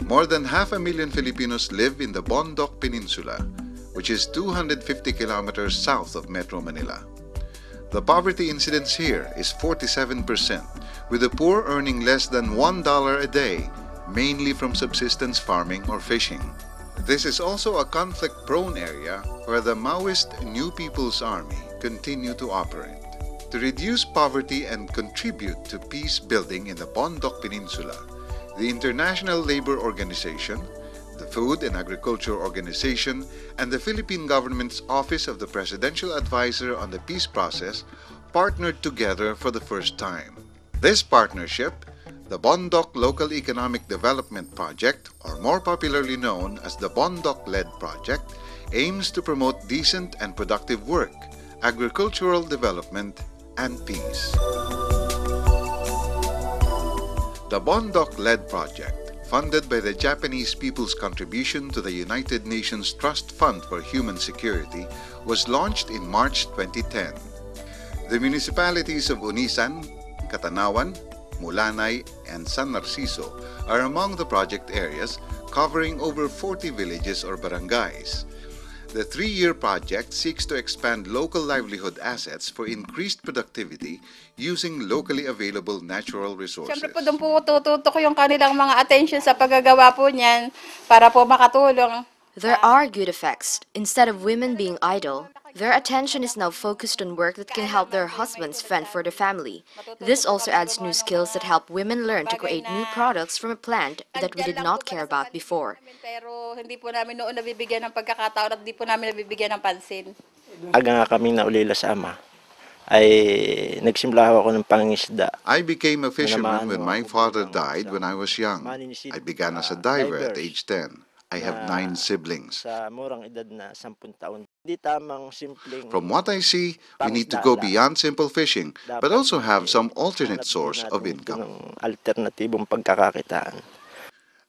More than 500,000 Filipinos live in the Bondoc Peninsula, which is 250 kilometers south of Metro Manila. The poverty incidence here is 47%, with the poor earning less than $1 a day, mainly from subsistence farming or fishing. This is also a conflict-prone area where the Maoist New People's Army continue to operate. To reduce poverty and contribute to peace building in the Bondoc Peninsula, the International Labor Organization, the Food and Agriculture Organization, and the Philippine Government's Office of the Presidential Advisor on the Peace Process partnered together for the first time. This partnership, the Bondoc Local Economic Development Project, or more popularly known as the Bondoc-led project, aims to promote decent and productive work, agricultural development, and peace. The Bondoc-led project, funded by the Japanese people's contribution to the United Nations Trust Fund for Human Security, was launched in March 2010. The municipalities of Unisan, Catanawan, Mulanay, and San Narciso are among the project areas, covering over 40 villages or barangays. The 3-year project seeks to expand local livelihood assets for increased productivity using locally available natural resources. Siyempre po doon po tututok yung kanilang mga attention sa paggagawa po niyan para po makatulong. There are good effects. Instead of women being idle, their attention is now focused on work that can help their husbands fend for the family. This also adds new skills that help women learn to create new products from a plant that we did not care about before. Pero hindi po namin noon nabibigyan ng pagkakataon at hindi po namin nabibigyan ng pansin. Aga nga kaming naulila sa ama, ay nagsimula ako ng pangingisda. I became a fisherman when my father died when I was young. I began as a diver at age 10. I have 9 siblings. Sa murang edad na 10 taon. Di tamang simpleng. From what I see, we need to go beyond simple fishing, but also have some alternate source of income. Alternatibong pagkakakitaan.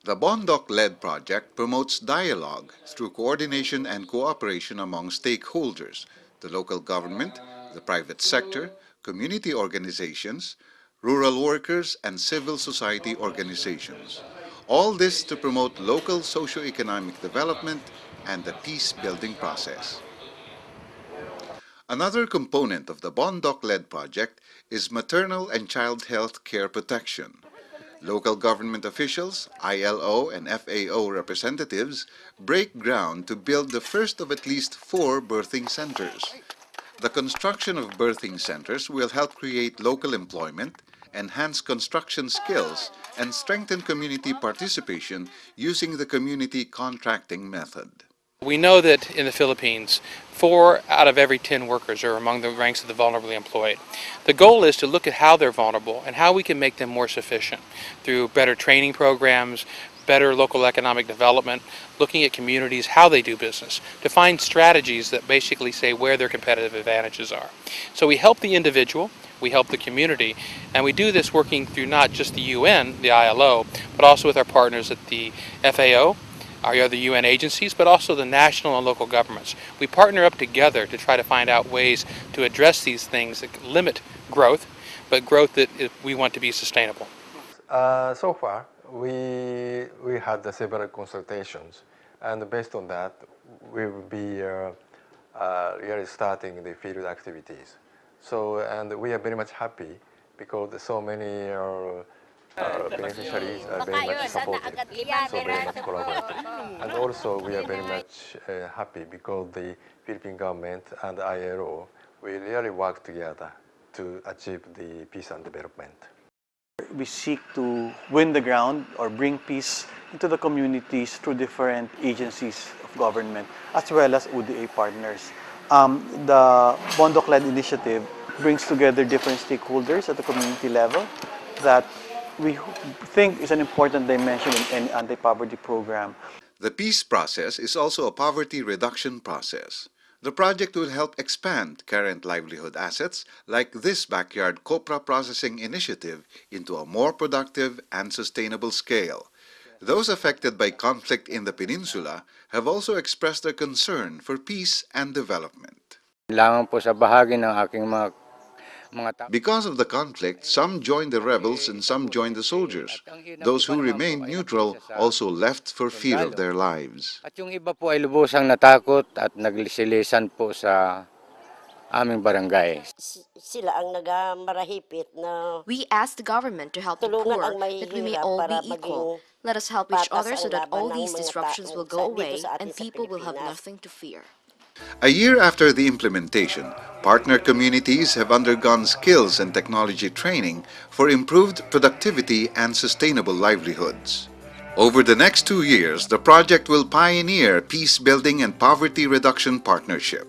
The Bondoc-led project promotes dialogue through coordination and cooperation among stakeholders, the local government, the private sector, community organizations, rural workers, and civil society organizations. All this to promote local socio-economic development and the peace-building process. Another component of the Bondoc-led project is maternal and child health care protection. Local government officials, ILO and FAO representatives break ground to build the first of at least 4 birthing centers. The construction of birthing centers will help create local employment, enhance construction skills, and strengthen community participation using the community contracting method. We know that in the Philippines, 4 out of every 10 workers are among the ranks of the vulnerably employed. The goal is to look at how they're vulnerable and how we can make them more sufficient through better training programs, better local economic development, looking at communities, how they do business, to find strategies that basically say where their competitive advantages are. So we help the individual, we help the community, and we do this working through not just the UN, the ILO, but also with our partners at the FAO, our other UN agencies, but also the national and local governments. We partner up together to try to find out ways to address these things that limit growth, but growth that we want to be sustainable. So far, we had several consultations, and based on that, we will be really starting the field activities. So, and we are very much happy because so many beneficiaries are very much supportive, so very much collaborative. And also, we are very much happy because the Philippine government and the ILO will really work together to achieve the peace and development. We seek to win the ground or bring peace into the communities through different agencies of government as well as ODA partners. The Bondoc-led initiative brings together different stakeholders at the community level that we think is an important dimension in any anti-poverty program. The peace process is also a poverty reduction process. The project will help expand current livelihood assets like this backyard copra processing initiative into a more productive and sustainable scale. Those affected by conflict in the peninsula have also expressed their concern for peace and development. Kailangan po sa bahagi ng aking mga Because of the conflict, some joined the rebels and some joined the soldiers. Those who remained neutral also left for fear of their lives. At yung iba po ay lubusang natakot at naglisilisan po sa aming barangay. Sila ang nagamarahipit na We ask the government to help the tulungan poor, ang that we may mahihirap all para be equal. maging Let us help each patas other so ang that all laban ng these mga disruptions tao will go dito away sa atin and sa people will have Pilipinas. nothing to fear. A year after the implementation, partner communities have undergone skills and technology training for improved productivity and sustainable livelihoods. Over the next 2 years, the project will pioneer peace building and poverty reduction partnership.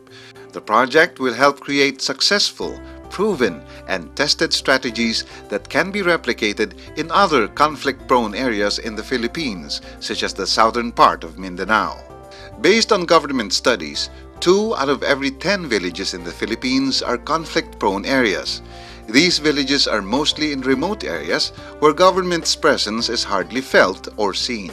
The project will help create successful, proven, and tested strategies that can be replicated in other conflict-prone areas in the Philippines, such as the southern part of Mindanao. Based on government studies, 2 out of every 10 villages in the Philippines are conflict-prone areas. These villages are mostly in remote areas where government's presence is hardly felt or seen.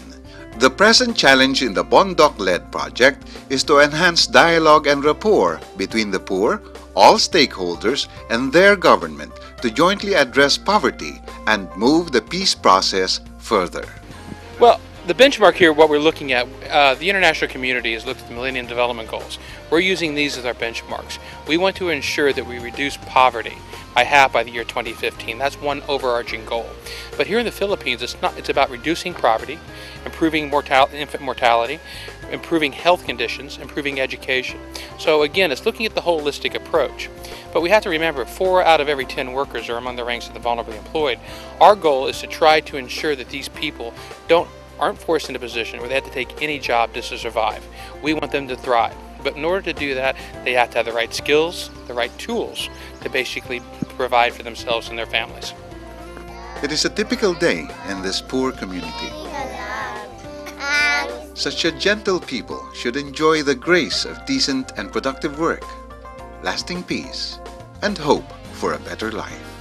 The present challenge in the Bondoc-led project is to enhance dialogue and rapport between the poor, all stakeholders, and their government to jointly address poverty and move the peace process further. Well, the benchmark here, what we're looking at, the international community has looked at the Millennium Development Goals. We're using these as our benchmarks. We want to ensure that we reduce poverty by half by the year 2015. That's one overarching goal. But here in the Philippines, it's about reducing poverty, improving infant mortality, improving health conditions, improving education. So again, it's looking at the holistic approach. But we have to remember, 4 out of every 10 workers are among the ranks of the vulnerably employed. Our goal is to try to ensure that these people aren't forced into a position where they have to take any job just to survive. We want them to thrive. But in order to do that, they have to have the right skills, the right tools to basically provide for themselves and their families. It is a typical day in this poor community. Such a gentle people should enjoy the grace of decent and productive work, lasting peace, and hope for a better life.